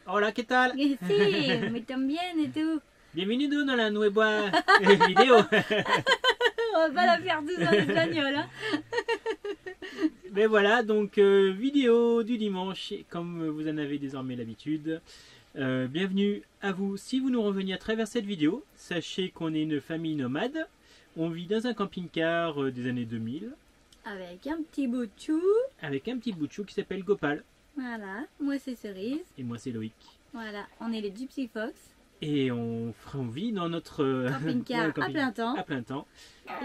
Hola, ¿qué tal? Sí, me también et tout. Bienvenido dans la nueva vidéo. On va pas la faire tous en espagnol. Hein. Mais voilà, donc vidéo du dimanche, comme vous en avez désormais l'habitude. Bienvenue à vous. Si vous nous revenez à travers cette vidéo, sachez qu'on est une famille nomade. On vit dans un camping-car des années 2000. Avec un petit bout de chou. Avec un petit bout de chou qui s'appelle Gopal. Voilà, moi c'est Cerise. Et moi c'est Loïc. Voilà, on est les Gypsy Fox. Et on vit dans notre camping-car à plein temps. À plein temps.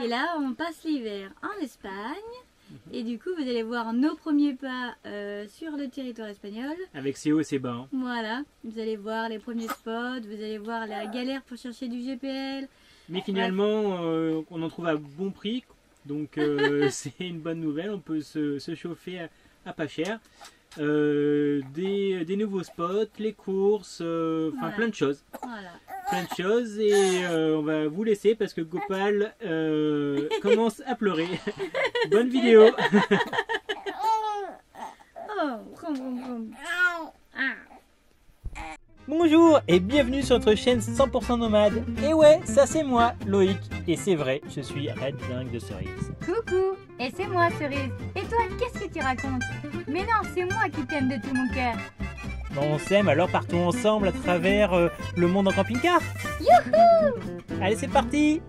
Et là, on passe l'hiver en Espagne. Et du coup, vous allez voir nos premiers pas sur le territoire espagnol. Avec ses hauts et ses bas. Hein. Voilà, vous allez voir les premiers spots, vous allez voir la galère pour chercher du GPL. Mais finalement, on en trouve à bon prix. Donc c'est une bonne nouvelle, on peut se chauffer à pas cher. Des nouveaux spots, les courses, voilà. Plein de choses. Voilà. Plein de choses et on va vous laisser parce que Gopal commence à pleurer. Bonne vidéo. Bonjour et bienvenue sur notre chaîne 100% nomade. Et ouais, ça c'est moi, Loïc. Et c'est vrai, je suis Red Dingue de Cerise. Coucou, et c'est moi Cerise. Et toi, qu'est-ce que tu racontes? Mais non, c'est moi qui t'aime de tout mon cœur. Bon, on s'aime, alors partons ensemble à travers le monde en camping-car. Youhou! Allez, c'est parti.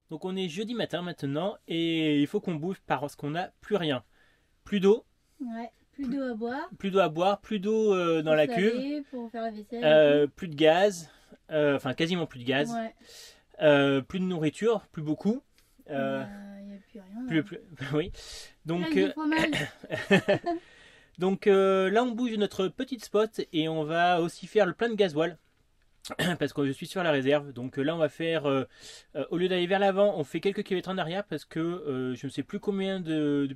Donc on est jeudi matin maintenant et il faut qu'on bouge parce qu'on n'a plus rien. Plus d'eau. Ouais. Plus d'eau à boire. Plus d'eau à boire, plus d'eau dans la cuve. Pour faire la vaisselle. Plus de gaz. Enfin, quasiment plus de gaz. Ouais. Plus de nourriture, plus beaucoup. Il n'y a plus rien. Oui. Donc, du fromage. donc là, on bouge notre petite spot et on va aussi faire le plein de gasoil. Parce que je suis sur la réserve, donc là on va faire, au lieu d'aller vers l'avant, on fait quelques kilomètres en arrière parce que je ne sais plus depuis combien de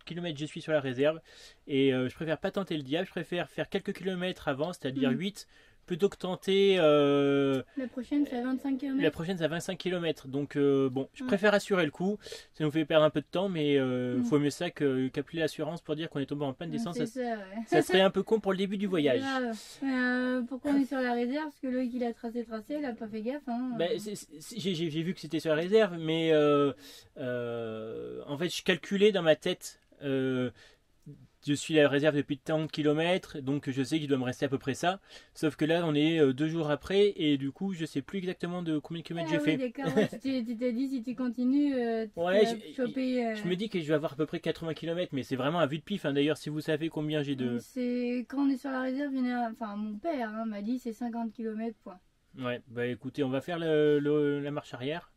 kilomètres je suis sur la réserve et je préfère pas tenter le diable, je préfère faire quelques kilomètres avant, c'est-à-dire 8, plutôt que tenter... la prochaine c'est à 25 km. La prochaine c'est à 25 km, donc bon, je préfère assurer le coup, ça nous fait perdre un peu de temps, mais faut mieux ça qu'appeler l'assurance pour dire qu'on est tombé en panne d'essence, ça serait un peu con pour le début du voyage. Pourquoi on est sur la réserve? Parce que Loïc il a tracé, il a pas fait gaffe. Hein. J'ai vu que c'était sur la réserve, mais en fait je calculais dans ma tête... je suis à la réserve depuis tant de kilomètres, donc je sais qu'il doit me rester à peu près ça. Sauf que là, on est 2 jours après, et du coup, je sais plus exactement de combien de kilomètres j'ai fait. D'accord, tu t'es dit, si tu continues, je me dis que je vais avoir à peu près 80 km, mais c'est vraiment à vue de pif. Hein. D'ailleurs, si vous savez combien j'ai de... Quand on est sur la réserve, enfin, mon père m'a dit c'est 50 km, point. Ouais, bah écoutez, on va faire la marche arrière.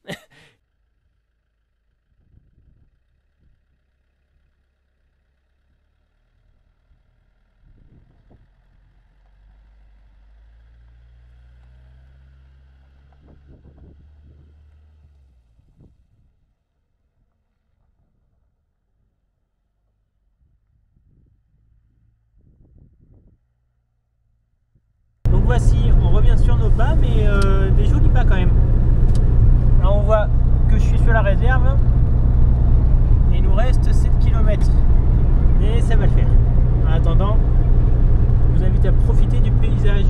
Voici, on revient sur nos pas, mais des jolis pas quand même. Là on voit que je suis sur la réserve et il nous reste 7 km. Et ça va le faire. En attendant, je vous invite à profiter du paysage.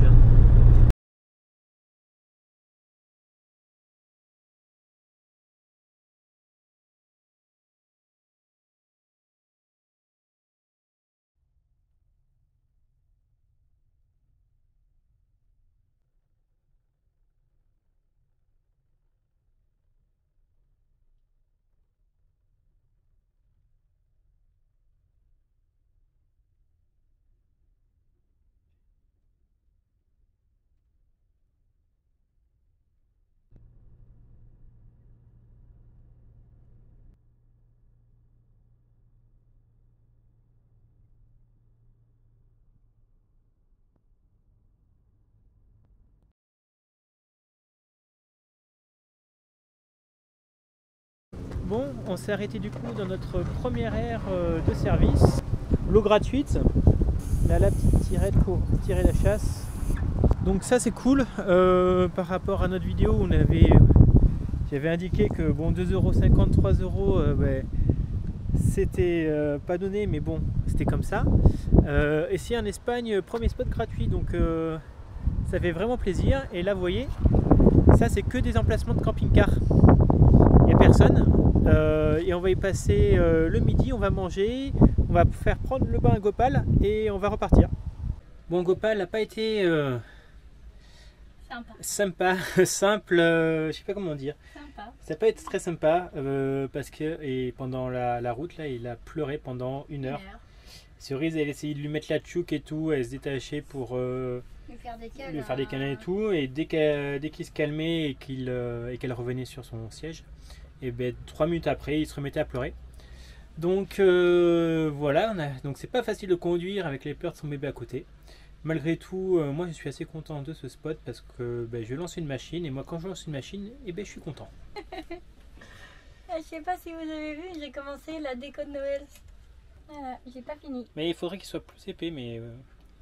Bon, on s'est arrêté du coup dans notre première aire de service. L'eau gratuite. Là, la petite tirette pour tirer la chasse. Donc ça c'est cool par rapport à notre vidéo où j'avais indiqué que bon 2,50 €, 3 €, c'était pas donné, mais bon, c'était comme ça. Ici en Espagne, premier spot gratuit, donc ça fait vraiment plaisir. Et là vous voyez, ça c'est que des emplacements de camping-car. Il n'y a personne. Et on va y passer le midi, on va manger, on va faire prendre le bain à Gopal et on va repartir. Bon, Gopal n'a pas été sympa, simple, je sais pas comment dire. Sympa. Ça n'a pas été très sympa parce que pendant la route là, il a pleuré pendant 1 heure. Cerise, elle essayait de lui mettre la tchouk et tout, elle se détachait pour Lui faire des câlins et tout. Et dès qu'il se calmait et qu'elle revenait sur son siège, et ben 3 minutes après, il se remettait à pleurer. Donc voilà, donc c'est pas facile de conduire avec les pleurs de son bébé à côté. Malgré tout, moi je suis assez content de ce spot parce que je lance une machine et moi quand je lance une machine, je suis content. Je sais pas si vous avez vu, j'ai commencé la déco de Noël. Voilà, j'ai pas fini. Mais il faudrait qu'il soit plus épais, mais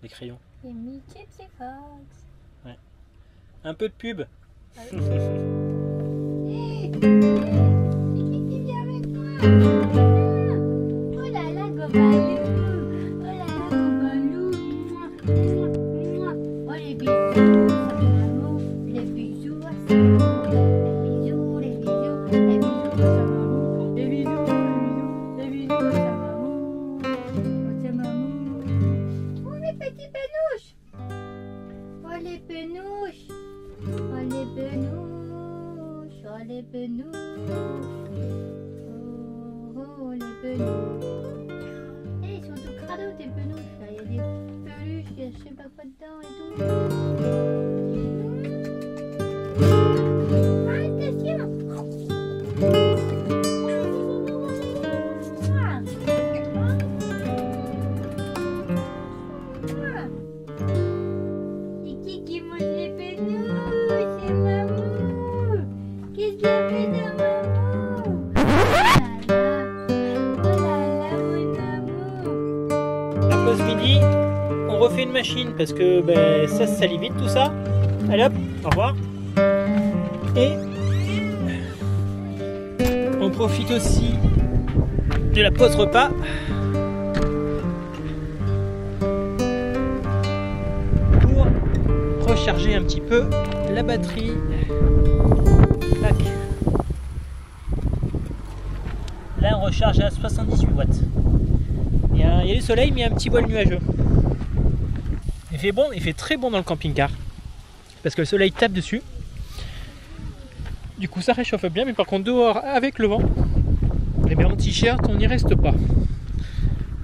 les crayons. Et Mickey et Fox. Ouais. Un peu de pub. Ah oui. C'est qui vient avec moi? Oh là là, Gobalou. Oh là là, Gobalou. Oh les bisous, ça fait l'amour. Les bisous, ça les bisous, les bisous, les bisous, ça m'amour. Les bisous, les bisous, ça m'amour. Oh ça m'amour. Oh les petits penouches. Oh les penouches. Oh les penouches. Oh les penouches. Oh les penouches. Eh, ils sont tout crado tes penouches là. Il y a des peluches, il y a je sais pas quoi dedans et tout. C'est qui mange les penouches? C'est maman. Qu'est-ce qu'il a fait de maman? Oh là là, mon amour. La pause midi, on refait une machine parce que ça se salit vite tout ça. Allez hop, au revoir. Et on profite aussi de la pause repas pour recharger un petit peu la batterie. Tac. Là on recharge à 78 watts. Il y a du soleil mais il y a un petit voile nuageux. Il fait bon, il fait très bon dans le camping-car parce que le soleil tape dessus. Du coup ça réchauffe bien, mais par contre dehors avec le vent, et bien en t-shirt on n'y reste pas.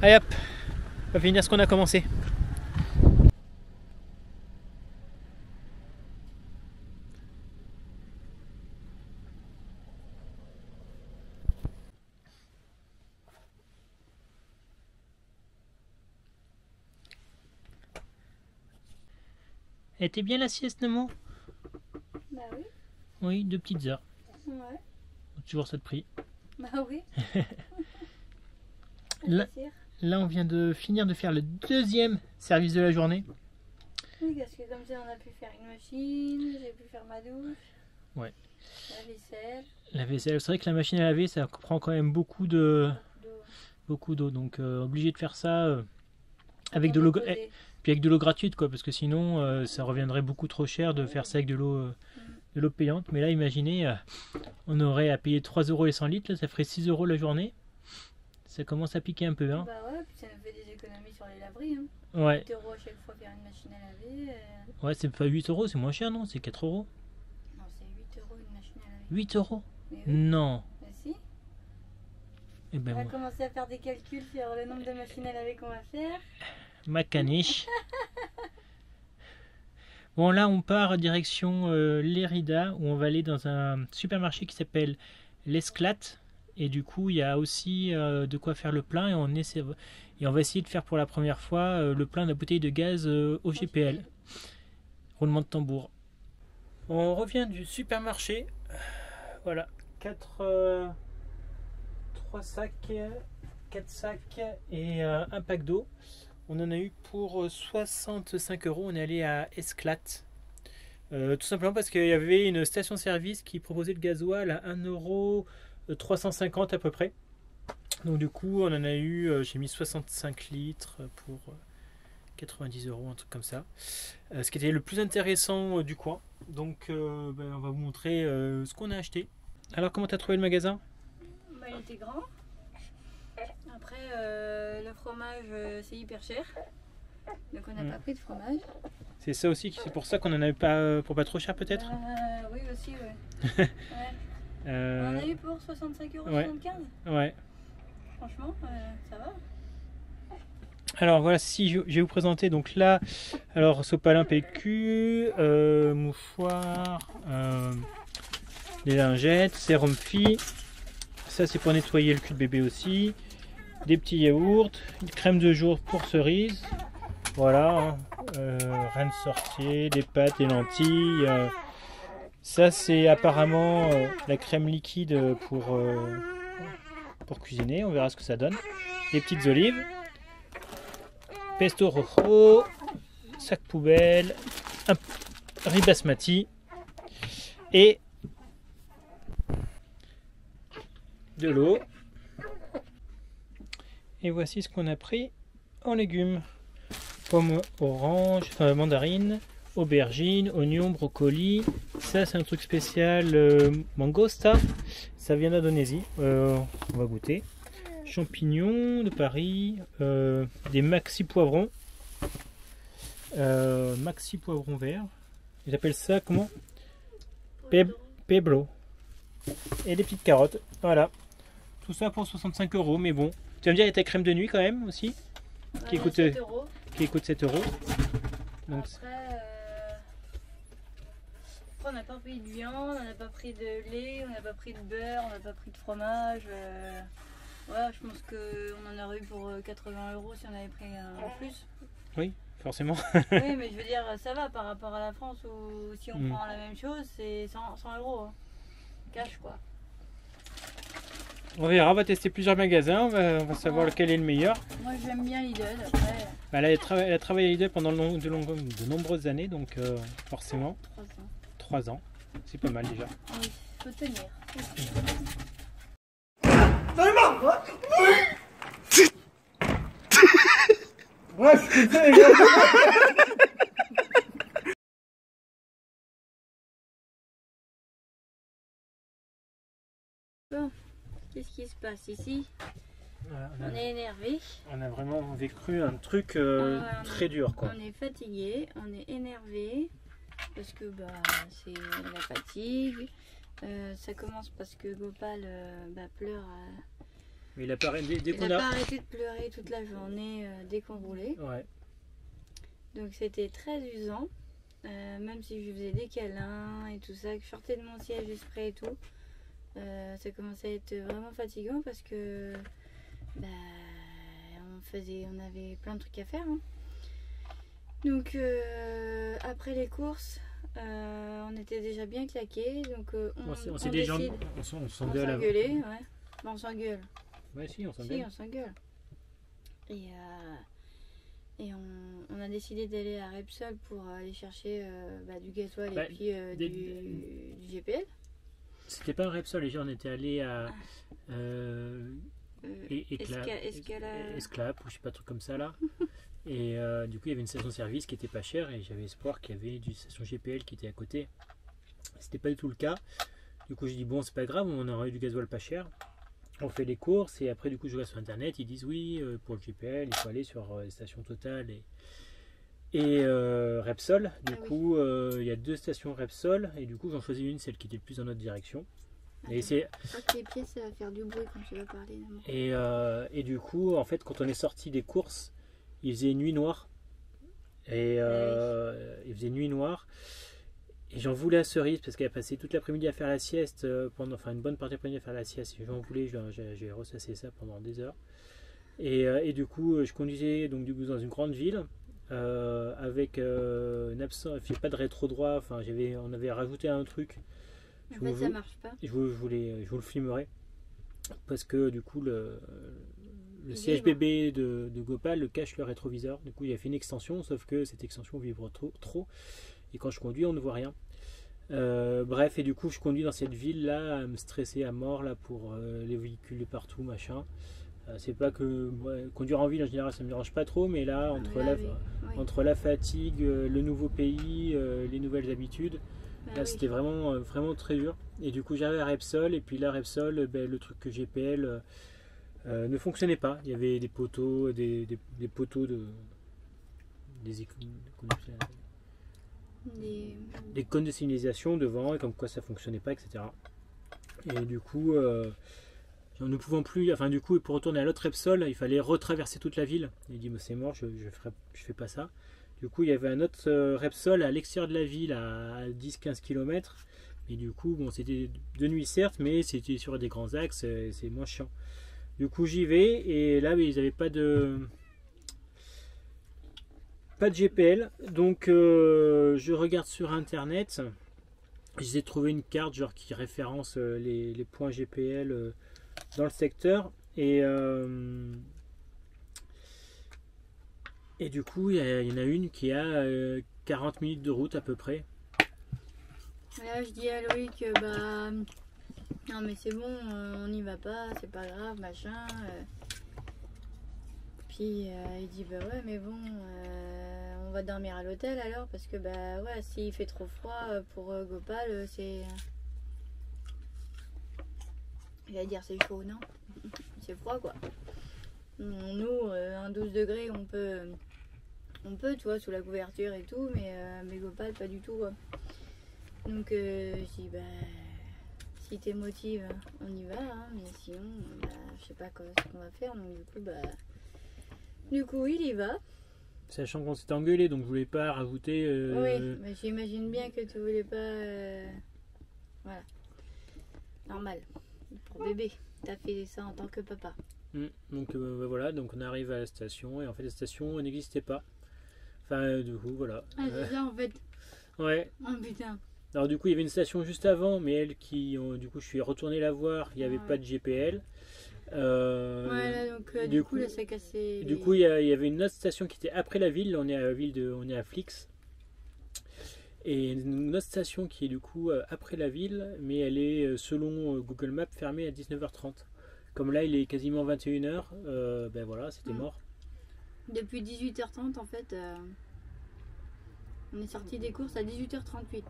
Allez hop, on va finir ce qu'on a commencé. Elle était bien la sieste, Nemo? Bah oui. Oui, 2 petites heures. Ouais. Toujours ça de prix. Bah oui. Là, on vient de finir de faire le 2e service de la journée. Oui, parce que comme ça on a pu faire une machine, j'ai pu faire ma douche. Ouais. La vaisselle. La vaisselle, c'est vrai que la machine à laver, ça prend quand même beaucoup d'eau. Donc obligé de faire ça avec de l'eau. Puis avec de l'eau gratuite, quoi, parce que sinon ça reviendrait beaucoup trop cher de faire ça avec de l'eau payante. Mais là, imaginez, on aurait à payer 3 € les 100 litres, là, ça ferait 6 € la journée. Ça commence à piquer un peu. Hein. Bah ouais, puis ça nous fait des économies sur les laveries. Hein. Ouais. 8 € à chaque fois faire une machine à laver. Ouais, c'est pas 8 €, c'est moins cher, non? C'est 4 €. Non, c'est 8 € une machine à laver. 8 €? Mais oui. Non. Bah si. Eh ben, On va commencer à faire des calculs sur le nombre de machines à laver qu'on va faire. ma caniche. Bon, là, on part direction Lérida, où on va aller dans un supermarché qui s'appelle l'Esclate. Et du coup, il y a aussi de quoi faire le plein. Et on va essayer de faire pour la première fois le plein de la bouteille de gaz au GPL. Roulement de tambour. On revient du supermarché. Voilà, 4 sacs, 4 sacs et un pack d'eau. On en a eu pour 65 €. On est allé à Esclate. Tout simplement parce qu'il y avait une station-service qui proposait le gasoil à 1,350 € à peu près. Donc du coup, on en a eu, j'ai mis 65 litres pour 90 €, un truc comme ça. Ce qui était le plus intéressant du coin. Donc on va vous montrer ce qu'on a acheté. Alors comment tu as trouvé le magasin? Bah, il était grand. Après, le fromage, c'est hyper cher. Donc on n'a pas pris de fromage. C'est ça aussi, c'est pour ça qu'on en avait pas pour pas trop cher peut-être. Oui aussi, ouais. Ouais. On en a eu pour 65 €, Ouais. 75. Ouais. Franchement, ça va. Alors voilà, si je vais vous présenter donc là, alors sopalin PQ, mouchoir, des lingettes, sérum Phi, ça c'est pour nettoyer le cul de bébé aussi, des petits yaourts, une crème de jour pour cerise, voilà, reine sorcier, des pâtes, des lentilles, ça c'est apparemment la crème liquide pour cuisiner, on verra ce que ça donne, des petites olives, pesto rojo, sac poubelle, un riz basmati et de l'eau. Et voici ce qu'on a pris en légumes. Pommes orange, enfin mandarine, aubergine, oignon, brocoli. Ça c'est un truc spécial mangosta. Ça vient d'Indonésie. On va goûter. Champignons de Paris, des maxi poivrons, verts. Ils appellent ça comment? Peblo. Et des petites carottes. Voilà. Tout ça pour 65 €. Mais bon, tu vas me dire, il y a ta crème de nuit quand même aussi, qui coûte 7 €. qui coûte 7 €. Donc, Après, on n'a pas pris de viande, on n'a pas pris de lait, on n'a pas pris de beurre, on n'a pas pris de fromage. Ouais, je pense qu'on en aurait eu pour 80 € si on avait pris un en plus. oui, forcément. Oui, mais je veux dire, ça va par rapport à la France où si on prend la même chose, c'est 100 €. Hein. Cash quoi. On verra, on va tester plusieurs magasins, on va savoir lequel est le meilleur. Moi j'aime bien Lidl. Après, Elle a travaillé à Lidl pendant de nombreuses années, donc forcément 3 ans. 3 ans. C'est pas mal déjà. Oui, faut tenir. Ouais, je suis les gars. Bon, qu'est-ce qui se passe ici? Voilà, On est énervé, on a vraiment vécu un truc très dur quoi. on est fatigué, on est énervé parce que bah c'est la fatigue. Ça commence parce que Gopal pleure. Mais il a pas dès Il qu'on n'a a. pas arrêté de pleurer toute la journée dès qu'on roulait. Ouais. Donc c'était très usant. Même si je faisais des câlins et tout ça, que je sortais de mon siège exprès et tout. Ça commençait à être vraiment fatigant parce que on avait plein de trucs à faire. Hein. Donc après les courses, on était déjà bien claqués. Donc On s'est déjà on s'engueule avant. s'engueuler, ouais. Bah, on s'engueule. Ouais, si, on Si, s'engueule. on s'engueule. Et on a décidé d'aller à Repsol pour aller chercher du gasoil et puis du GPL. C'était pas un Repsol, les gens, on était allés à Esclap ou je sais pas, truc comme ça là. Et du coup, il y avait une station-service qui était pas chère et j'avais espoir qu'il y avait une station GPL qui était à côté. C'était pas du tout le cas. Du coup, je dis bon, c'est pas grave, on aura eu du gasoil pas cher. On fait les courses et après, du coup, je vais sur internet. Ils disent oui, pour le GPL, il faut aller sur les stations Total et Repsol. Du coup, il y a 2 stations Repsol et du coup, j'en choisis une, celle qui était le plus dans notre direction. Et c'est Les pieds, ça va faire du bruit quand tu vas parler. et du coup, en fait, quand on est sorti des courses, il faisait nuit noire. Et il faisait nuit noire. Et j'en voulais à Cerise parce qu'elle a passé toute l'après-midi à faire la sieste, une bonne partie de l'après-midi à faire la sieste. J'en voulais, j'ai ressassé ça pendant des heures. Et du coup, je conduisais donc du coup dans une grande ville avec une absence, il n'y avait pas de rétro droit. Enfin, on avait rajouté un truc. En fait, ça marche pas. Je vous le filmerai parce que du coup le siège bébé de Gopal le cache le rétroviseur. Du coup, il a fait une extension, sauf que cette extension vibre trop. Et quand je conduis, on ne voit rien. Bref, et du coup, je conduis dans cette ville-là à me stresser à mort là pour les véhicules de partout, machin. C'est pas que conduire en ville en général ça me dérange pas trop, mais là entre la fatigue, le nouveau pays, les nouvelles habitudes, là c'était vraiment très dur. Et du coup j'avais à Repsol, et puis là Repsol, le truc que GPL ne fonctionnait pas. Il y avait des poteaux, des poteaux des cônes de signalisation devant, et comme quoi ça fonctionnait pas, etc. Et du coup nous ne pouvons plus, enfin du coup pour retourner à l'autre Repsol il fallait retraverser toute la ville. Il dit c'est mort, je fais pas ça. Du coup il y avait un autre Repsol à l'extérieur de la ville à 10-15 km, et du coup bon c'était de nuit certes, mais c'était sur des grands axes, c'est moins chiant. Du coup j'y vais, et là ils n'avaient pas de GPL, donc je regarde sur internet, j'ai trouvé une carte genre qui référence les points GPL dans le secteur, et du coup il y en a une qui a 40 minutes de route à peu près. Là je dis à Loïc non mais c'est bon, on n'y va pas, c'est pas grave, machin. Puis il dit ouais mais bon on va dormir à l'hôtel alors, parce que ouais s'il fait trop froid pour Gopal c'est... Il va dire c'est chaud, non? C'est froid quoi. Nous, un 12 degrés, on peut, tu vois, sous la couverture et tout, mais Gopal pas du tout quoi. Donc je dis si t'es motive, on y va, hein, mais sinon, je sais pas ce qu'on va faire. Donc du coup il y va. Sachant qu'on s'était engueulé, donc je voulais pas rajouter. Oui, mais j'imagine bien que tu voulais pas. Voilà. Normal. Pour bébé, t'as fait ça en tant que papa. Donc voilà, donc on arrive à la station, et en fait la station n'existait pas. Enfin du coup voilà. Ah c'est ça en fait. Ouais. Oh putain. Alors du coup il y avait une station juste avant, mais du coup je suis retourné la voir, il n'y avait pas de GPL. Voilà, donc du coup là ça cassé. Du coup il y avait une autre station qui était après la ville, on est à Flix. Et une autre station qui est du coup après la ville, mais elle est selon Google Maps fermée à 19h30. Comme là il est quasiment 21h, voilà, c'était mort. Depuis 18h30 en fait, on est sorti des courses à 18h38.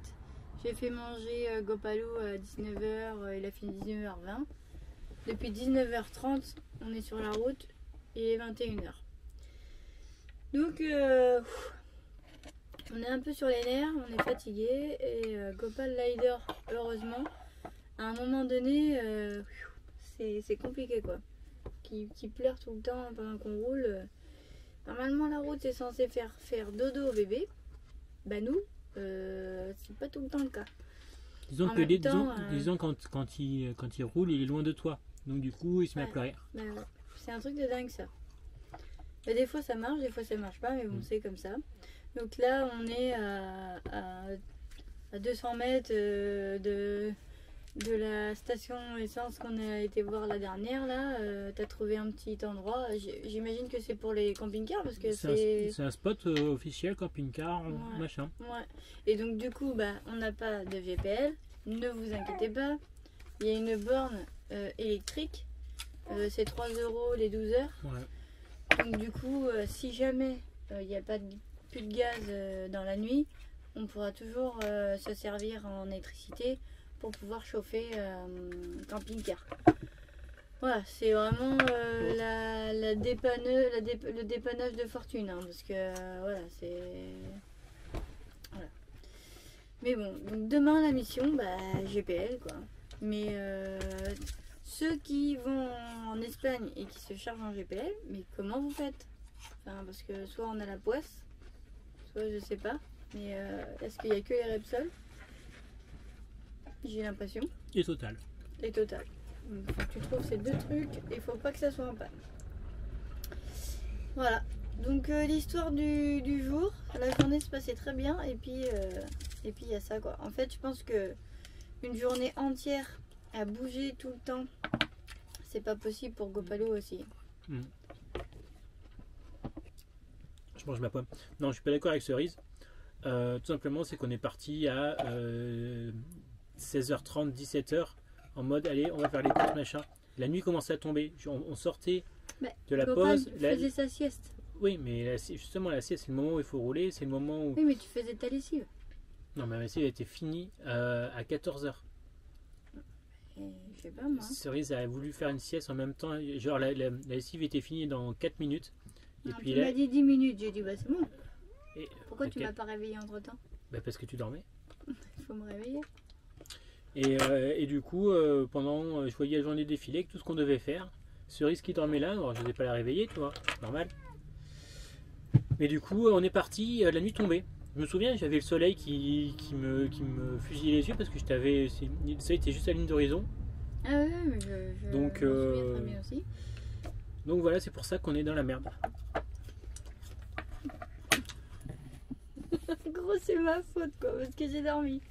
J'ai fait manger Gopalo à 19h, il a fini 19h20. Depuis 19h30, on est sur la route, il est 21h. Donc on est un peu sur les nerfs, on est fatigué, et Gopal Lider, heureusement, à un moment donné, c'est compliqué quoi. Qui pleure tout le temps pendant qu'on roule. Normalement la route c'est censé faire dodo au bébé. Nous, c'est pas tout le temps le cas. Disons quand il roule, il est loin de toi. Donc du coup il se met à pleurer. C'est un truc de dingue ça. Des fois ça marche, des fois ça marche pas, mais bon c'est comme ça. Donc là on est à 200 mètres de la station essence qu'on a été voir la dernière là. T'as trouvé un petit endroit, j'imagine que c'est pour les camping-cars parce que c'est un spot officiel camping-car, machin. Ouais. Et donc du coup on n'a pas de GPL, ne vous inquiétez pas, il y a une borne électrique, c'est 3 € les 12 heures. Ouais. Donc du coup si jamais il n'y a pas plus de gaz dans la nuit, on pourra toujours se servir en électricité pour pouvoir chauffer camping-car. Voilà, c'est vraiment le dépannage de fortune, hein, parce que voilà, c'est... Voilà. Mais bon, donc demain la mission, GPL quoi. Mais ceux qui vont en Espagne et qui se chargent en GPL, mais comment vous faites? Enfin, parce que soit on a la poisse, soit je sais pas, mais est-ce qu'il n'y a que les Repsol? J'ai l'impression. Et Total. Et Total. Donc faut que tu trouves ces deux trucs, et il faut pas que ça soit en panne. Voilà. Donc l'histoire du jour, la journée se passait très bien, et puis il y a ça quoi. En fait je pense que une journée entière à bouger tout le temps, c'est pas possible pour Gopalo aussi. Je mange ma pomme. Non, je suis pas d'accord avec Cerise. Tout simplement, c'est qu'on est parti à 16h30, 17h, en mode allez, on va faire les courses, machin. La nuit commençait à tomber. On sortait Bah, de la copain, pause. il faisait sa sieste. Oui, mais justement, la sieste, c'est le moment où il faut rouler, c'est le moment où... Oui, mais tu faisais ta lessive. Non, ma lessive a été finie à 14h. Et je sais pas moi. Cerise a voulu faire une sieste en même temps. Genre, la lessive était finie dans 4 minutes. Et Non, puis tu là... m'as dit 10 minutes. J'ai dit, bah c'est bon. et- Pourquoi tu ok. m'as pas réveillé entre temps? Bah, parce que tu dormais. Il faut me réveiller. Et du coup, pendant, je voyais la journée défiler, tout ce qu'on devait faire. Cerise qui dormait là, alors je n'osais pas la réveiller, tu vois, normal. Mais du coup, on est parti, la nuit tombée. Je me souviens, j'avais le soleil qui me fusillait les yeux parce que le soleil était juste à la ligne d'horizon. Ah ouais, mais je Donc, m'en souviens très bien aussi. Donc voilà, c'est pour ça qu'on est dans la merde. Gros, c'est ma faute quoi, parce que j'ai dormi.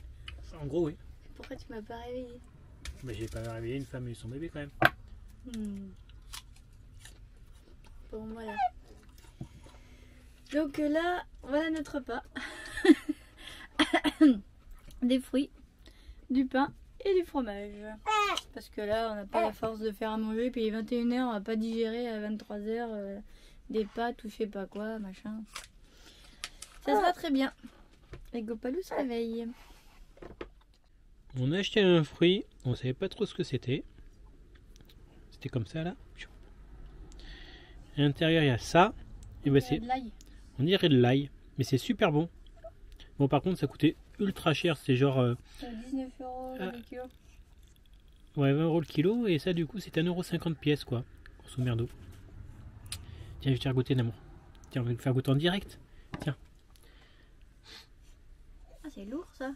En gros, oui. Pourquoi tu m'as pas réveillé? Mais j'ai pas réveillé une femme et son bébé quand même. Bon, voilà. Donc là, voilà notre repas. Des fruits, du pain et du fromage. Parce que là, on n'a pas la force de faire à manger. Puis il est 21h, on va pas digérer à 23h des pâtes ou je sais pas quoi, machin. Ça sera très bien. Et Gopalou se réveille. On a acheté un fruit, on savait pas trop ce que c'était. C'était comme ça là. À l'intérieur il y a ça. Et ben c'est, De l'ail. on dirait de l'ail, mais c'est super bon. Bon par contre ça coûtait ultra cher, c'est genre 19 € le kilo. ouais 20 € le kilo et ça du coup c'est 1,50 € pièce quoi. Grosso merdo. Tiens je vais te faire goûter d'amour. Tiens on va le faire goûter en direct. Tiens. Ah c'est lourd ça.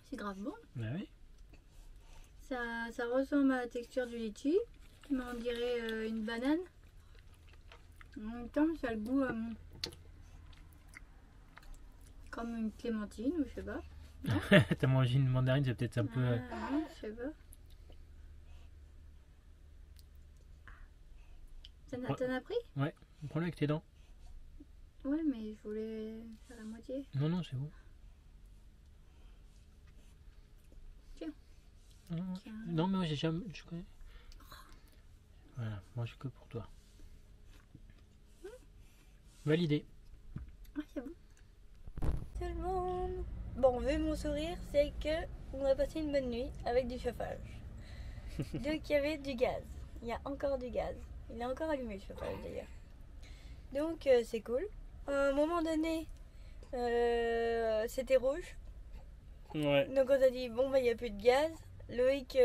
C'est grave bon. Bah oui. Ça ressemble à la texture du litchi, mais on dirait une banane. En même temps, ça a le goût comme une clémentine ou je sais pas. T'as mangé une mandarine, c'est peut-être un peu. Non, je sais pas. T'en as pris? Prends-le avec tes dents. Ouais, mais je voulais faire la moitié. Non, non, c'est bon. Tiens. Non, Tiens. non, mais moi j'ai jamais. Je connais. Voilà, moi je que pour toi. Validé. Ouais, c'est bon. Tout le monde. Bon, vu mon sourire, c'est que on a passé une bonne nuit avec du chauffage. Donc il y avait du gaz. Il y a encore du gaz. Il est encore allumé le chauffage d'ailleurs. Donc c'est cool. À un moment donné, c'était rouge. Ouais. Donc on a dit bon bah il n'y a plus de gaz. Loïc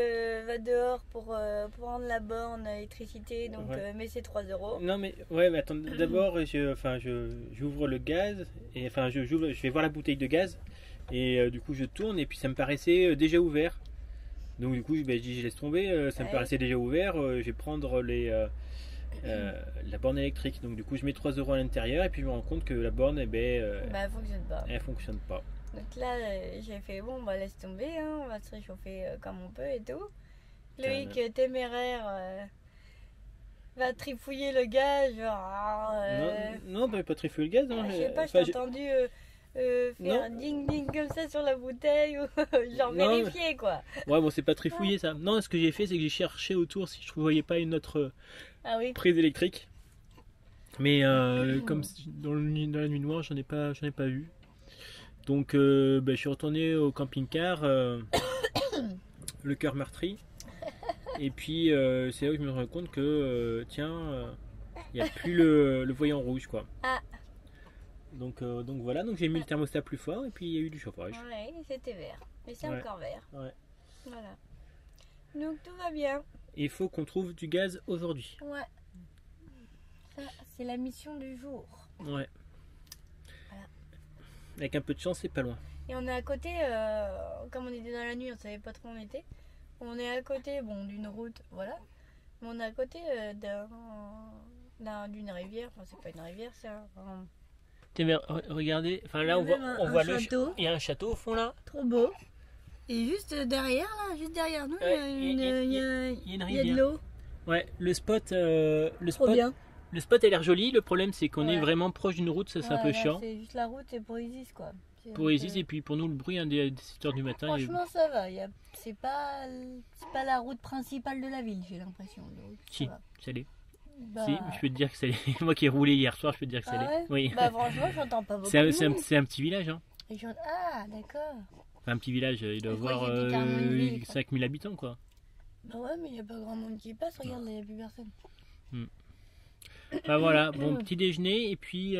va dehors pour rendre la borne électricité, donc Ouais. met ses 3 €. Non, mais ouais, mais attends, d'abord, j'ouvre le gaz, et enfin, je vais voir la bouteille de gaz, et du coup, je tourne, et puis ça me paraissait déjà ouvert. Donc, du coup, je dis, je laisse tomber, ça me Ouais. paraissait déjà ouvert, je vais prendre la borne électrique. Donc, du coup, je mets 3 € à l'intérieur, et puis je me rends compte que la borne, Bah elle fonctionne pas. elle fonctionne pas. Donc là, j'ai fait bon, bah laisse tomber, hein, on va se réchauffer comme on peut et tout. Loïc, téméraire, va trifouiller le gaz, genre. Non, bah, pas trifouiller le gaz. Hein, je sais pas, enfin, j'ai entendu faire un ding ding comme ça sur la bouteille, ou genre Non, vérifier quoi. Ouais, bon, c'est pas trifouiller ça. Non, ce que j'ai fait, c'est que j'ai cherché autour si je ne voyais pas une autre Ah oui. prise électrique. Mais comme dans la nuit noire, j'en ai pas vu. Donc, je suis retourné au camping-car, le cœur meurtri. Et puis, c'est là où je me rends compte que, il n'y a plus le voyant rouge, quoi. Ah. Donc voilà, donc j'ai mis le thermostat plus fort et puis il y a eu du chauffage. Ouais, c'était vert. Mais c'est Ouais. encore vert. Ouais. Voilà. Donc tout va bien. Et il faut qu'on trouve du gaz aujourd'hui. Ouais. Ça, c'est la mission du jour. Ouais. Voilà. Avec un peu de chance, c'est pas loin. Et on est à côté, comme on était dans la nuit, on savait pas trop où on était. On est à côté, bon, d'une route, voilà. Mais on est à côté d'une rivière. Enfin, c'est pas une rivière, c'est un Tiens, mais regardez, enfin là Il y on a voit, même on un voit le château. il y a un château au fond là. trop beau. Et juste derrière, là, juste derrière nous, il y a il y a une il y a de rivière. l'eau. Ouais, le spot, Trop bien. le spot a l'air joli. Le problème c'est qu'on est Ouais. vraiment proche d'une route, ça c'est un peu Ouais, là, chiant. C'est juste la route et pour Isis, quoi. Pour Isis et puis pour nous le bruit hein, des 7h du matin. Franchement, ça va. C'est pas la route principale de la ville, j'ai l'impression. Si, ça l'est. Bah... Si, je peux te dire que ça l'est. Moi qui ai roulé hier soir, je peux te dire que ça l'est. Ouais Oui. Bah franchement, j'entends pas beaucoup. C'est un petit village. Hein. Ah, d'accord. Enfin, un petit village, il doit Je crois avoir qu'il y a carrément une ville, 5000 habitants quoi. Bah ouais, mais il n'y a pas grand monde qui passe. Regarde, là, il n'y a plus personne. Bah voilà, bon petit déjeuner et puis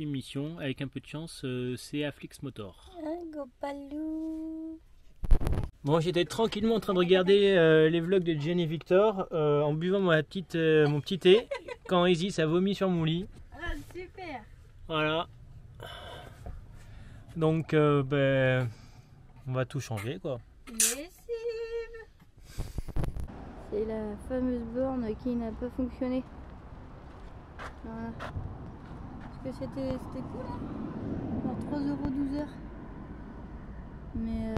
Mission. avec un peu de chance, c'est à Flix Motor. Gopalou. Bon, j'étais tranquillement en train de regarder les vlogs de Jenny et Victor en buvant mon petit thé quand Isis a vomi sur mon lit. Ah, super. Voilà. Donc, on va tout changer quoi. C'est la fameuse borne qui n'a pas fonctionné. Voilà. Parce que c'était cool. Alors 3 € 12h. Mais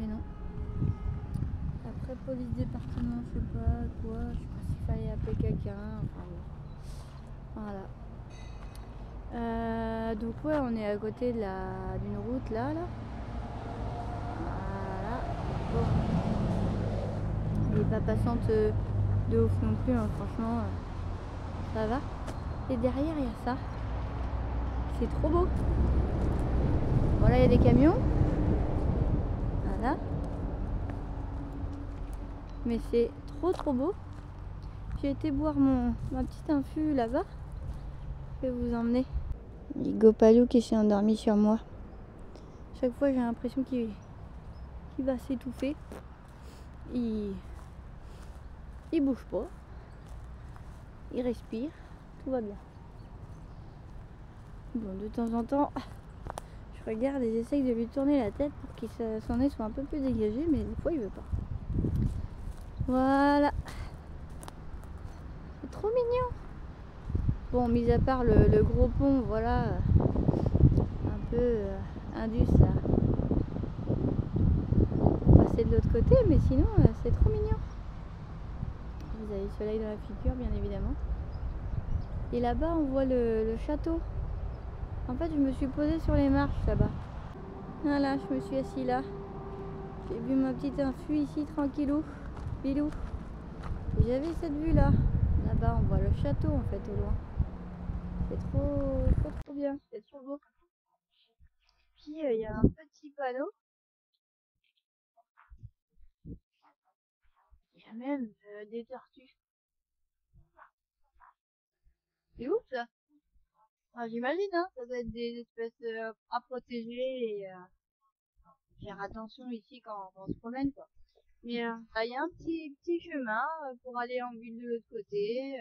non. Après police département, je sais pas quoi. Je sais pas s'il fallait appeler quelqu'un. Enfin bon. Voilà. Donc ouais, on est à côté d'une route là. Voilà. Bon. Elle n'est pas passante de ouf non plus, hein. Franchement, ça va. Et derrière, il y a ça. C'est trop beau. Voilà, il y a des camions. Voilà. Mais c'est trop beau. J'ai été boire ma petite infu là-bas. Je vais vous emmener. Il Gopalou qui s'est endormi sur moi. Chaque fois, j'ai l'impression qu'il va s'étouffer. Il bouge pas, il respire, tout va bien. Bon, de temps en temps, je regarde et j'essaye de lui tourner la tête pour qu'il son nez soit un peu plus dégagé, mais des fois il veut pas. Voilà. C'est trop mignon. Bon, mis à part le gros pont, voilà, un peu indus là. Passer de l'autre côté, mais sinon c'est trop mignon. Vous avez le soleil dans la figure, bien évidemment. Et là-bas, on voit le château. En fait, je me suis posée sur les marches là-bas. Voilà, je me suis assise là. J'ai bu ma petite infu ici, tranquillou, bilou. Et j'avais cette vue-là. Là-bas, on voit le château en fait au loin. C'est trop bien. C'est trop beau. Puis, il y a un petit panneau. Il y a même des tortues. C'est ouf ça. Enfin, j'imagine, hein, ça doit être des espèces à protéger et faire attention ici quand on se promène quoi. Mais il y a un petit chemin pour aller en ville de l'autre côté.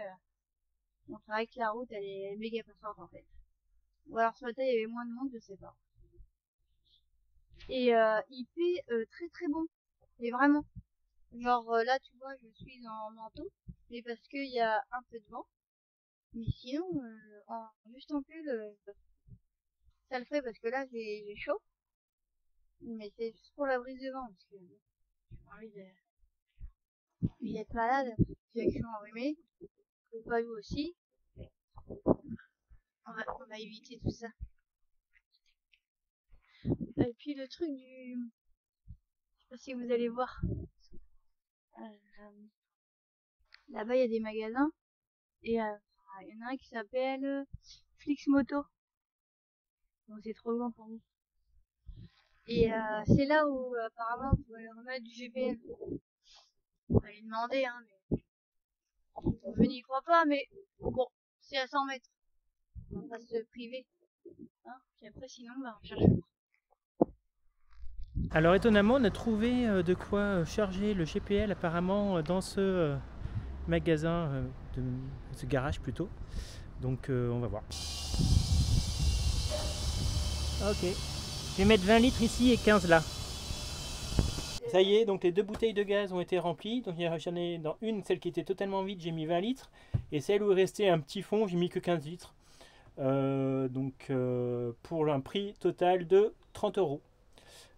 Bon, c'est vrai que la route elle est méga passante en fait. Ou alors ce matin il y avait moins de monde, je sais pas. Et il fait très bon. Mais vraiment. Genre là tu vois je suis en manteau, mais parce qu'il y a un peu de vent. Mais sinon, juste en pull, ça le fait parce que là j'ai chaud. Mais c'est juste pour la brise de vent parce que j'ai pas envie d'être malade. J'ai que je suis enrhumée. Pas vous aussi. On va éviter tout ça. Et puis le truc je sais pas si vous allez voir. Là-bas il y a des magasins et il y en a un qui s'appelle Flix Moto. Donc c'est trop loin pour nous. Et c'est là où apparemment on pourrait remettre du GPS. On va lui demander, hein, mais je n'y crois pas, mais bon, c'est à 100 mètres. On va se priver. Hein, puis après sinon, on cherche. Alors étonnamment, on a trouvé de quoi charger le GPL apparemment dans ce magasin, ce garage plutôt. Donc on va voir. Ok, je vais mettre 20 litres ici et 15 là. Ça y est, donc les 2 bouteilles de gaz ont été remplies. Donc j'en ai dans une, celle qui était totalement vide, j'ai mis 20 litres. Et celle où il restait un petit fond, j'ai mis que 15 litres. Pour un prix total de 30 €.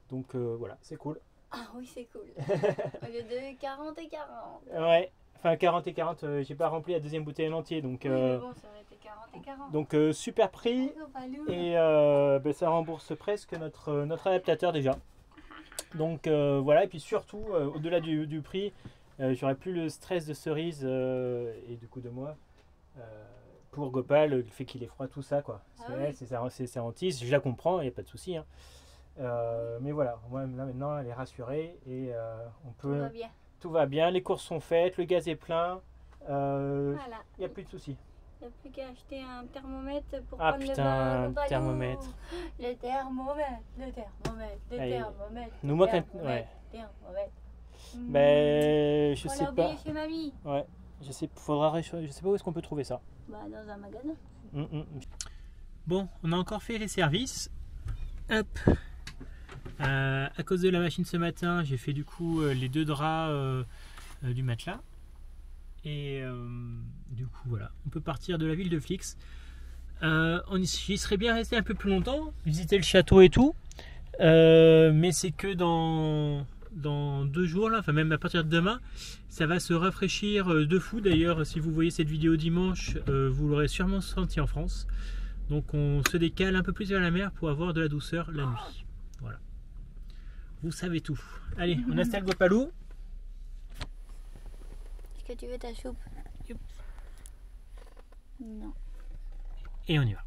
Donc voilà, c'est cool. Ah oui, c'est cool. Au lieu de 40 et 40. Ouais, Enfin 40 et 40, j'ai pas rempli la deuxième bouteille en entier, donc, Oui, mais bon, ça aurait été 40 et 40. donc super prix. Et ben, ça rembourse presque notre adaptateur déjà. Donc voilà, et puis surtout, au-delà du prix, j'aurais plus le stress de cerise et du coup de moi. Pour Gopal, le fait qu'il ait froid, tout ça, quoi. Ah oui. C'est sa hantise, je la comprends, il n'y a pas de souci. Hein. Mais voilà, moi là maintenant elle est rassurée et on Tout peut. va bien. Tout va bien, les courses sont faites, le gaz est plein, il Voilà. n'y a plus de soucis. Il n'y a plus qu'à acheter un thermomètre pour Ah prendre putain, le bain. thermomètre. Le thermomètre, le thermomètre, le Allez. thermomètre. Nous manque un. thermomètre, Ouais. thermomètre. Ben, je On sais l'a oublié pas. chez mamie. Ouais, je sais pas où est-ce qu'on peut trouver ça. Bah, dans un magasin. Bon, on a encore fait les services. Hop. À cause de la machine ce matin, j'ai fait du coup les 2 draps du matelas. Et du coup, voilà, on peut partir de la ville de Flix. J'y serais bien resté un peu plus longtemps, visiter le château et tout. Mais c'est que dans 2 jours, là, enfin même à partir de demain, ça va se rafraîchir de fou. D'ailleurs, si vous voyez cette vidéo dimanche, vous l'aurez sûrement senti en France. Donc on se décale un peu plus vers la mer pour avoir de la douceur la nuit. Voilà. Vous savez tout. Allez, on installe Gopalou. Est-ce que tu veux ta soupe? Youp. Non. Et on y va.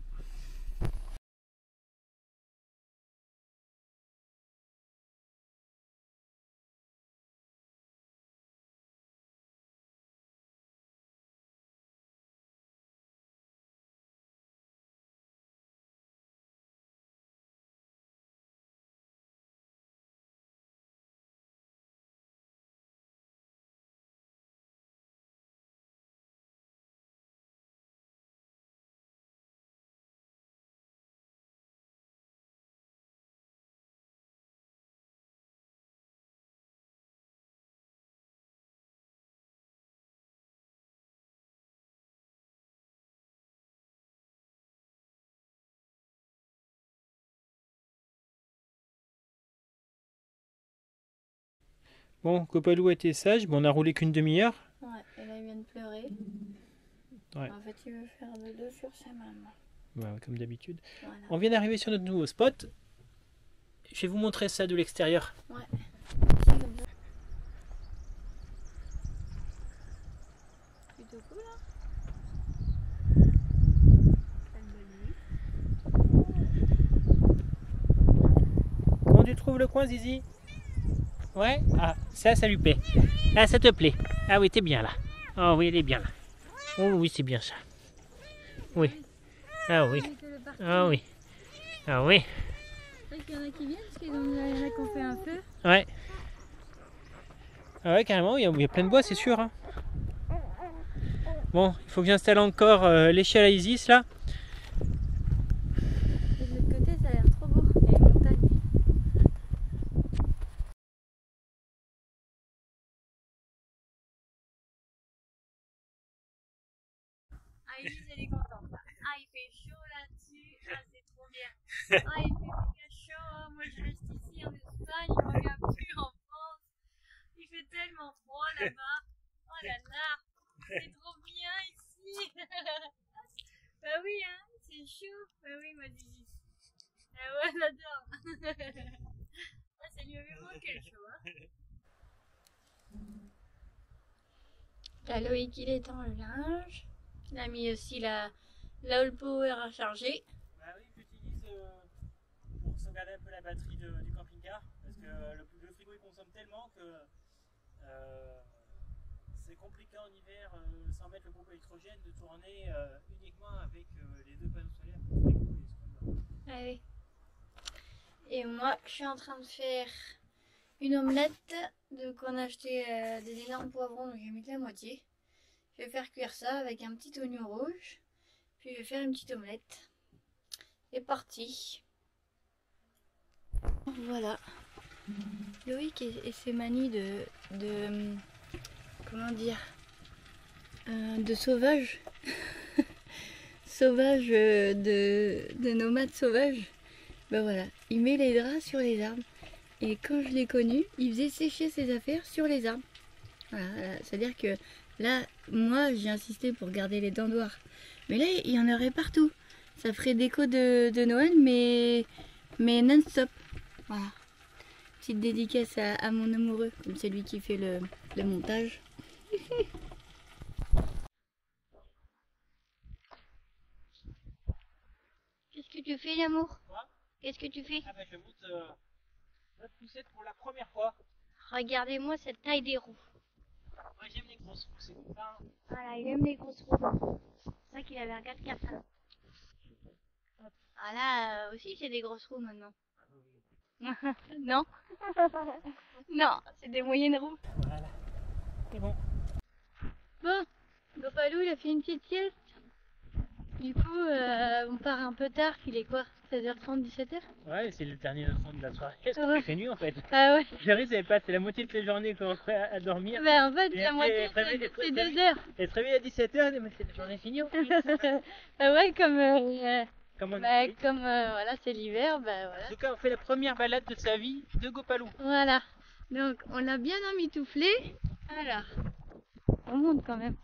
Bon, Gopalou a été sage, bon, on a roulé qu'une demi-heure. Ouais, et là il vient de pleurer. Ouais. En fait, il veut faire dodo sur sa maman. Ouais, comme d'habitude. Voilà. On vient d'arriver sur notre nouveau spot. Je vais vous montrer ça de l'extérieur. Ouais. C'est comme ça. Plutôt cool, hein? Comment tu trouves le coin, Zizi? Ouais? Ah, ça lui plaît. Ah, ça te plaît. Ah oui, t'es bien là. Oh oui, elle est bien là. Oh oui, c'est bien ça. Oui. Ah oui. Ah oui. Ah oui. C'est vrai qu'il y en a qui viennent parce qu'il y en a qui ont fait un feu. Ouais. Ah ouais, carrément, il y a plein de bois, c'est sûr. Hein. Bon, il faut que j'installe encore l'échelle à Isis là. Et de l'autre côté, ça a l'air trop beau. Il y a les montagnes. Ah, Isis, elle est contente là. Ah, il fait chaud là-dessus. Ah, c'est trop bien. Ah, il fait méga chaud. Moi, je reste ici en Espagne. Je regarde plus en France. Il fait tellement froid là-bas. Oh là là. C'est trop bien ici. Bah oui, hein. C'est chaud. Bah oui, moi, Isis. Ah ouais, j'adore. Ah, ça lui avait manqué le chaud, hein. Là, Loïc, il étend le linge. Il a mis aussi la All Power à charger. Bah oui, j'utilise pour sauvegarder un peu la batterie du camping-car parce que le frigo il consomme tellement que c'est compliqué en hiver sans mettre le groupe électrogène de tourner uniquement avec les 2 panneaux solaires pour le frigo et ce qu'on doit. Ah oui. Et moi, je suis en train de faire une omelette. Donc, on a acheté des énormes poivrons, donc j'ai mis que la moitié. Je vais faire cuire ça avec un petit oignon rouge. Puis je vais faire une petite omelette. C'est parti. Voilà. Loïc et ses manies de comment dire, de sauvage. Sauvage, de nomade sauvage. Ben voilà, il met les draps sur les arbres. Et quand je l'ai connu, il faisait sécher ses affaires sur les arbres. Voilà, c'est-à-dire que Là, moi, j'ai insisté pour garder les dents noires. Mais là, il y en aurait partout. Ça ferait déco de Noël, mais non-stop. Voilà. Petite dédicace à mon amoureux, comme c'est lui qui fait le montage. Qu'est-ce que tu fais, l'amour? Qu'est-ce que tu fais? Ah bah je monte notre poussette pour la première fois. Regardez-moi cette taille des roues. Moi j'aime les grosses roues, c'est comme ça. Voilà, il aime les grosses roues. C'est ça qu'il avait un 4x4. Ah là aussi, c'est des grosses roues maintenant. Non. Non, c'est des moyennes roues. Voilà, c'est bon. Bon, Gopalou, il a fait une petite sieste. Du coup, on part un peu tard. Il est quoi? 16h30, 17h? Ouais, c'est le dernier enfant de la soirée. Est-ce Ouais. qu'il fait nuit en fait? Ah ouais. Jerry savait pas, c'est la moitié de la journée qu'on fait à dormir. Bah en fait, Et la après, moitié, c'est 2 heures. Elle se réveille à 17h, mais c'est la journée finie en fait. Ah ouais, comme, Comment on bah, dit comme voilà, c'est l'hiver, bah En voilà. tout cas, on fait la première balade de sa vie de Gopalou. Voilà. Donc, on l'a bien emmitouflé. Alors, on monte quand même.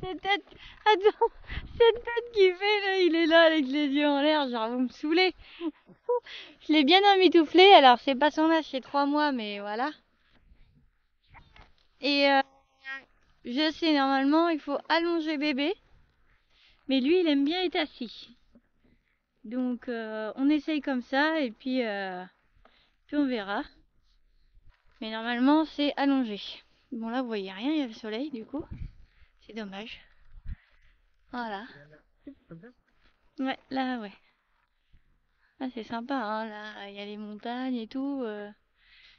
Cette tête, attends, cette tête qu'il fait là, il est là avec les yeux en l'air, genre vous me saoulez. Je l'ai bien emmitouflé, alors c'est pas son âge, c'est 3 mois, mais voilà. Et je sais, normalement, il faut allonger bébé, mais lui, il aime bien être assis. Donc, on essaye comme ça, et puis on verra. Mais normalement, c'est allongé. Bon, là, vous voyez rien, il y a le soleil, du coup. C'est dommage. Voilà. Ouais, là, ouais. Ah, c'est sympa, hein, là, il y a les montagnes et tout.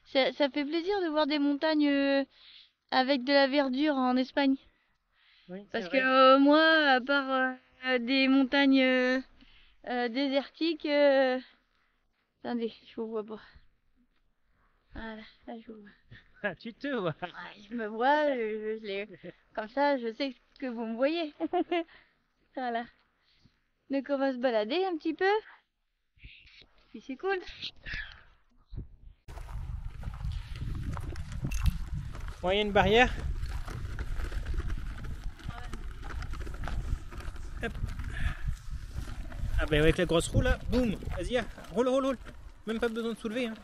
Ça fait plaisir de voir des montagnes avec de la verdure en Espagne. Oui, c'est Parce vrai. que moi, à part des montagnes désertiques... Attendez, je vous vois pas. Voilà, là, je vous vois. Ah, tu te vois. Ouais, je me vois, comme ça, je sais que vous me voyez. Voilà. Donc on va se balader un petit peu. Puis c'est cool. Bon, il y a une barrière. Hop. Ah ben avec la grosse roue là, boum, vas-y, roule, roule, roule. Même pas besoin de soulever. Hein.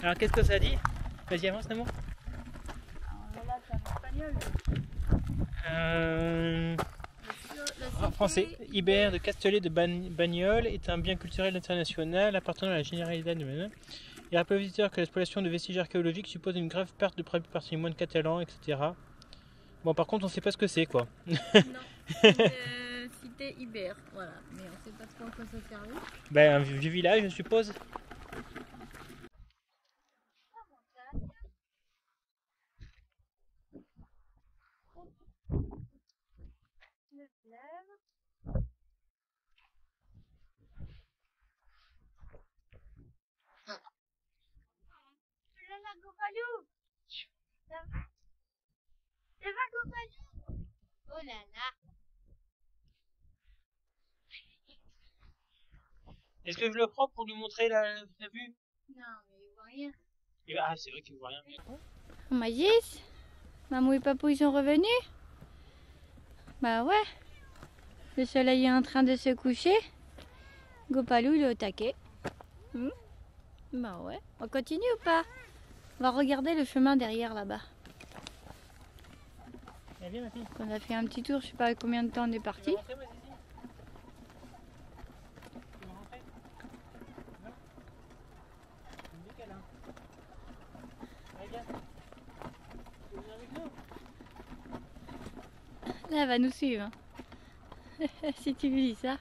Alors qu'est-ce que ça dit? Vas-y, avance, Nemo. Là, c'est en espagnol. En français, Ibère de Castellet de Bagnoles est un bien culturel international appartenant à la Généralité de Ménin. Il rappelle aux visiteurs que l'exploitation de vestiges archéologiques suppose une grave perte de patrimoine catalan, etc. Bon, par contre, on sait pas ce que c'est, quoi. Non, cité Ibère, voilà. Mais on sait pas trop à quoi ça servait. Ben, un vieux village, je suppose. Ça va, Gopalou? Oh là là. Est-ce que je le prends pour lui montrer la vue? Non, mais il voit rien. Ah, c'est vrai qu'il voit rien. Maïs, maman et papou, ils sont revenus? Bah ouais. Le soleil est en train de se coucher. Gopalou, il est au taquet. Bah ouais. On continue ou pas? On va regarder le chemin derrière là-bas. Viens, ma fille. On a fait un petit tour, je sais pas combien de temps on est Tu parti. veux rentrer, ma Zizi? Tu veux rentrer? Non? Tu me dis qu'elle a. Allez, viens. Tu veux venir avec nous? Là, elle va nous suivre. Hein. Si tu lui dis ça.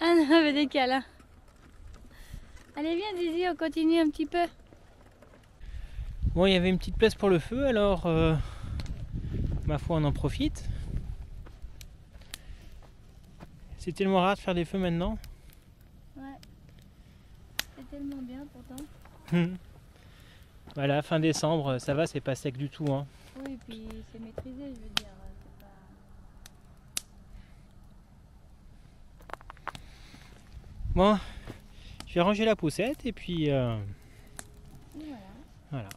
Ah non, elle veut des câlins. Allez, viens, Zizi, on continue un petit peu. Bon, il y avait une petite place pour le feu, alors ma foi, on en profite. C'est tellement rare de faire des feux maintenant. Ouais. C'est tellement bien pourtant. Voilà, fin décembre, ça va, c'est pas sec du tout. Hein. Oui, et puis c'est maîtrisé, je veux dire. C'est pas... Bon, je vais ranger la poussette et puis Voilà. voilà.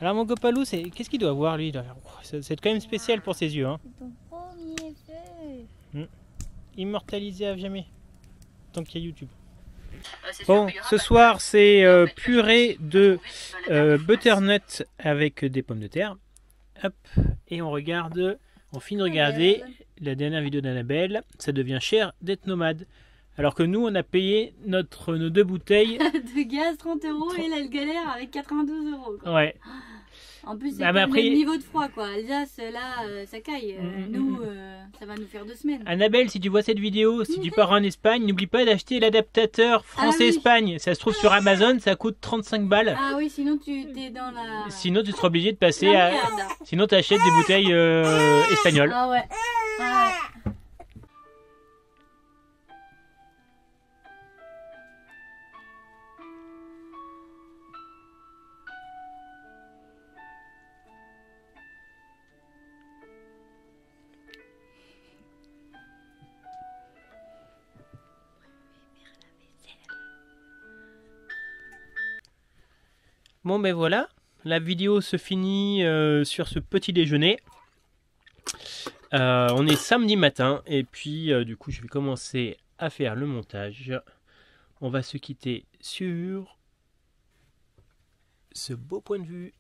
Alors mon Gopalou, qu'est-ce qu'il doit voir lui là? C'est quand même spécial pour ses yeux. Hein. C'est ton premier feu. Immortalisé à jamais. Tant qu'il y a YouTube. Bon, ce soir c'est purée de butternut avec des pommes de terre. Hop, et on finit de regarder la dernière vidéo d'Annabelle. Ça devient cher d'être nomade. Alors que nous, on a payé nos 2 bouteilles. De gaz, 30 € et là, elle galère avec 92 €. Quoi. Ouais. En plus, c'est Ah, pas après... le même niveau de froid, quoi. Alsace, là, ça caille. Nous, ça va nous faire 2 semaines. Annabelle, si tu vois cette vidéo, si tu pars en Espagne, n'oublie pas d'acheter l'adaptateur France-Espagne. Ça se trouve sur Amazon, ça coûte 35 balles. Ah oui, sinon tu t'es dans la... Sinon, tu seras obligé de passer à... Sinon, tu achètes des bouteilles espagnoles. Ah ouais. Ah ouais. Bon ben voilà, la vidéo se finit sur ce petit déjeuner. On est samedi matin et puis du coup je vais commencer à faire le montage. On va se quitter sur ce beau point de vue.